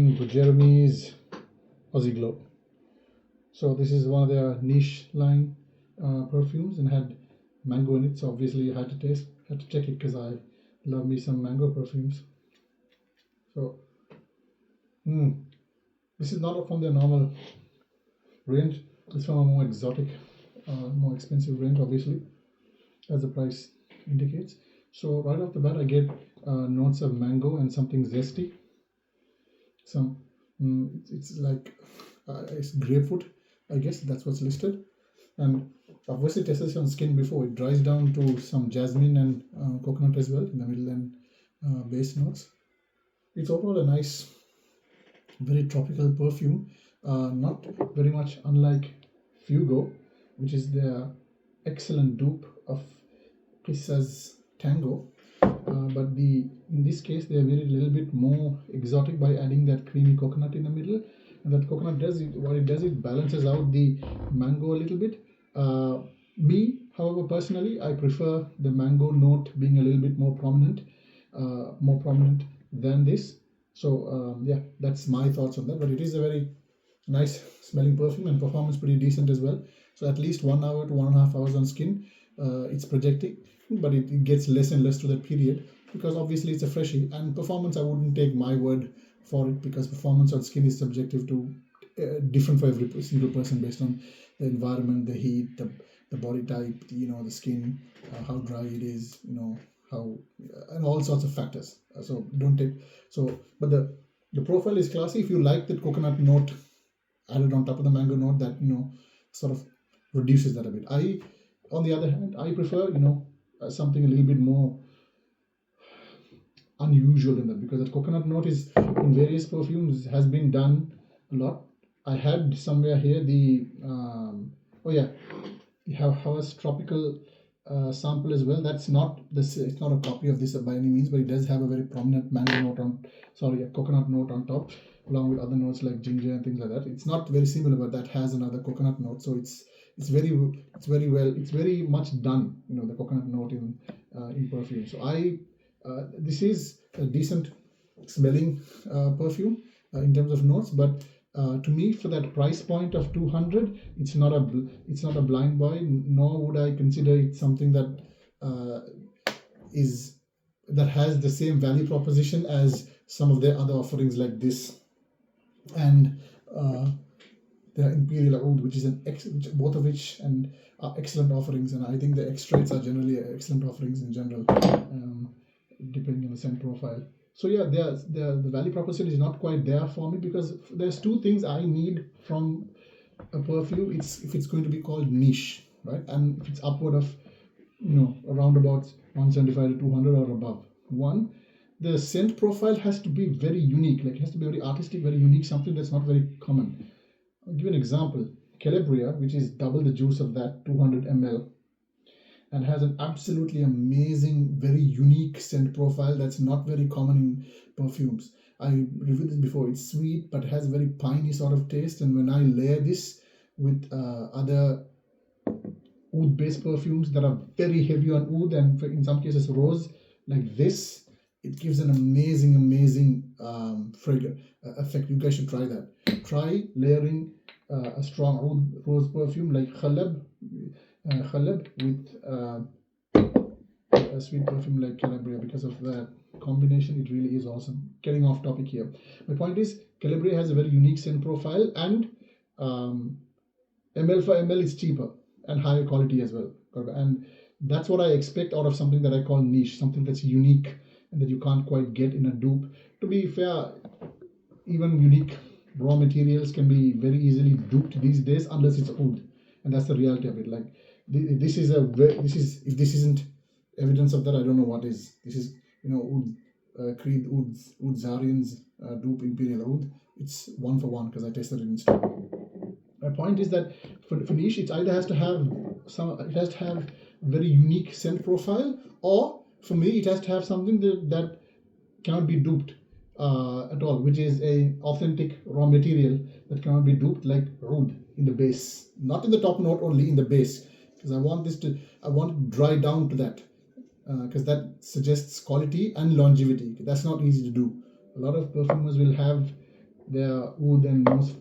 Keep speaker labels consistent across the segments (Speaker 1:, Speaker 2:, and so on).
Speaker 1: Jeremy's Aussie Glow. So this is one of their niche line perfumes and had mango in it. So obviously I had to check it because I love me some mango perfumes. So this is not from their normal range. It's from a more exotic, more expensive range, obviously, as the price indicates. So right off the bat, I get notes of mango and something zesty. It's like it's grapefruit, I guess that's what's listed. And obviously tested this on skin before. It dries down to some jasmine and coconut as well in the middle and base notes. It's overall a nice, very tropical perfume. Not very much unlike Fugo, which is their excellent dupe of Kissa's Tango. But in this case they are very little bit more exotic by adding that creamy coconut in the middle, and that coconut it balances out the mango a little bit. Me, however, personally, I prefer the mango note being a little bit more prominent than this. So yeah, that's my thoughts on that. But it is a very nice smelling perfume and performance pretty decent as well. So at least 1 hour to 1.5 hours on skin, it's projecting, but it gets less and less to that period because obviously it's a freshie. And performance, I wouldn't take my word for it because performance on skin is subjective to different for every single person based on the environment, the heat, the body type, the skin, how dry it is, how and all sorts of factors. So don't take but the profile is classy. If you like that coconut note added on top of the mango note, that sort of reduces that a bit. On the other hand, I prefer something a little bit more unusual in that, because that coconut note is in various perfumes has been done a lot. I had somewhere here the you have Havas tropical sample as well. That's not this. It's not a copy of this by any means, but it does have a very prominent mango note a coconut note on top, along with other notes like ginger and things like that. It's not very similar, but that has another coconut note. So it's very much done. The coconut note in perfume. So this is a decent smelling perfume in terms of notes, but to me, for that price point of 200, it's not a blind buy, nor would I consider it something that has the same value proposition as some of their other offerings like this and their Imperial Oud, which is both of which and are excellent offerings. And I think the extracts are generally excellent offerings in general, depending on the scent profile. So yeah, the value proposition is not quite there for me, because there's two things I need from a perfume. If it's going to be called niche, right, and if it's upward of around about 175 to 200 or above. One, the scent profile has to be very unique, like it has to be very artistic, very unique, something that's not very common. I'll give you an example. Calabria, which is double the juice of that, 200 ml, and has an absolutely amazing, very unique scent profile that's not very common in perfumes. I reviewed this before. It's sweet, but has a very piney sort of taste. And when I layer this with other oud-based perfumes that are very heavy on oud and in some cases rose, like this, it gives an amazing fragrance effect. You guys should try that. Try layering a strong oud rose perfume like Khalab with a sweet perfume like Calabria. Because of that combination, it really is awesome. Getting off topic here, my point is Calabria has a very unique scent profile, and ml for ml is cheaper and higher quality as well, and that's what I expect out of something that I call niche, something that's unique and that you can't quite get in a dupe. To be fair, even unique raw materials can be very easily duped these days unless it's oud, and that's the reality of it. Like if this isn't evidence of that, I don't know what is. This is oud, Creed Oud Zarian's dupe Imperial Oud. It's 1 for 1 because I tested it in store. My point is that for niche, it either has to have very unique scent profile, or for me, it has to have something that cannot be duped at all, which is a authentic raw material that cannot be duped, like oud in the base, not in the top note, only in the base, because I want to dry down to that, because that suggests quality and longevity. That's not easy to do. A lot of perfumers will have their oud and most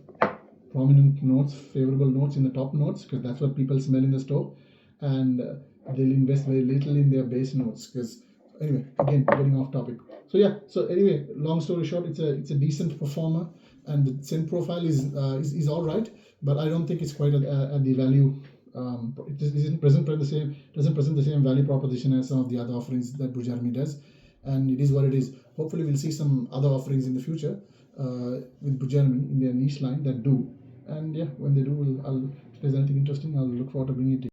Speaker 1: prominent notes, favorable notes in the top notes, because that's what people smell in the store, and they'll invest very little in their base notes. Because anyway, again, getting off topic. So yeah, so anyway, long story short, it's a decent performer, and the scent profile is all right, but I don't think it's quite at the value. It doesn't present the same value proposition as some of the other offerings that Bujarmi does, and it is what it is. Hopefully, we'll see some other offerings in the future with Bujarmi in their niche line that do. And yeah, when they do, if there's anything interesting, I'll look forward to bringing it to you.